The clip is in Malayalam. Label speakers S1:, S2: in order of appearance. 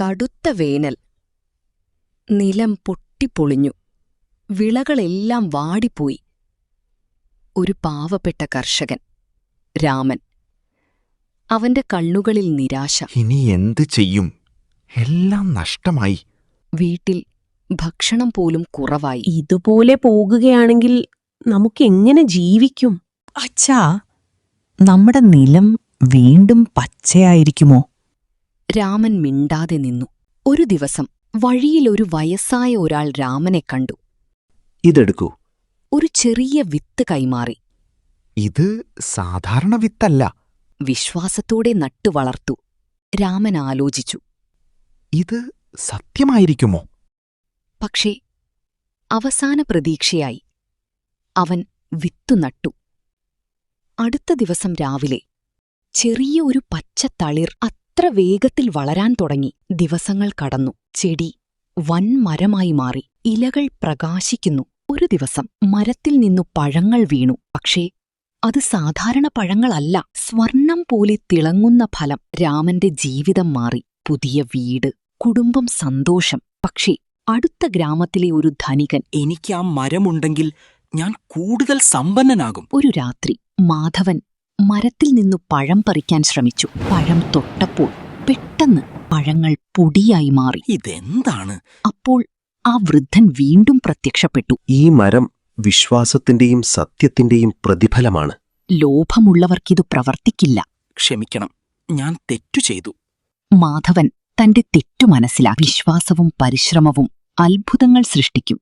S1: കടുത്ത വേനൽ. നിലം പൊട്ടിപ്പൊളിഞ്ഞു. വിളകളെല്ലാം വാടിപ്പോയി. ഒരു പാവപ്പെട്ട കർഷകൻ, രാമൻ. അവന്റെ കണ്ണുകളിൽ നിരാശ.
S2: ഇനി എന്തു ചെയ്യും? എല്ലാം നഷ്ടമായി.
S1: വീട്ടിൽ ഭക്ഷണം പോലും കുറവായി.
S3: ഇതുപോലെ പോകുകയാണെങ്കിൽ നമുക്കെങ്ങനെ ജീവിക്കും?
S4: അച്ഛാ, നമ്മുടെ നിലം വീണ്ടും പച്ചയായിരിക്കുമോ?
S1: രാമൻ മിണ്ടാതെ നിന്നു. ഒരു ദിവസം വഴിയിലൊരു വയസ്സായ ഒരാൾ രാമനെ കണ്ടു.
S2: ഇതെടുക്കൂ.
S1: ഒരു ചെറിയ വിത്ത് കൈമാറി.
S2: ഇത് സാധാരണ വിത്തല്ല.
S1: വിശ്വാസത്തോടെ നട്ടുവളർത്തു. രാമൻ ആലോചിച്ചു.
S2: ഇത് സത്യമായിരിക്കുമോ?
S1: പക്ഷേ അവസാന പ്രതീക്ഷയായി. അവൻ വിത്തു നട്ടു. അടുത്ത ദിവസം രാവിലെ ചെറിയ ഒരു പച്ചത്തളിർ അത്ര വേഗത്തിൽ വളരാൻ തുടങ്ങി. ദിവസങ്ങൾ കടന്നു. ചെടി വൻമരമായി മാറി. ഇലകൾ പ്രകാശിക്കുന്നു. ഒരു ദിവസം മരത്തിൽ നിന്നു പഴങ്ങൾ വീണു. പക്ഷേ അത് സാധാരണ പഴങ്ങളല്ല. സ്വർണം പോലെ തിളങ്ങുന്ന ഫലം. രാമന്റെ ജീവിതം മാറി. പുതിയ വീട്, കുടുംബം, സന്തോഷം. പക്ഷേ അടുത്ത ഗ്രാമത്തിലെ ഒരു ധനികൻ.
S5: എനിക്ക് ആ മരമുണ്ടെങ്കിൽ ഞാൻ കൂടുതൽ സമ്പന്നനാകും.
S1: ഒരു രാത്രി മാധവൻ മരത്തിൽ നിന്നു പഴം പറിക്കാൻ ശ്രമിച്ചു. പഴം തൊട്ടപ്പോൾ പെട്ടെന്ന് പഴങ്ങൾ പൊടിയായി മാറി.
S5: ഇതെന്താണ്?
S1: അപ്പോൾ ആ വൃദ്ധൻ വീണ്ടും പ്രത്യക്ഷപ്പെട്ടു.
S6: ഈ മരം വിശ്വാസത്തിന്റെയും സത്യത്തിന്റെയും പ്രതിഫലമാണ്.
S1: ലോഭമുള്ളവർക്കിതു പ്രവർത്തിക്കില്ല.
S5: ക്ഷമിക്കണം, ഞാൻ തെറ്റു ചെയ്തു.
S1: മാധവൻ തന്റെ തെറ്റു മനസ്സിലാക്കി. വിശ്വാസവും പരിശ്രമവും അത്ഭുതങ്ങൾ സൃഷ്ടിക്കും.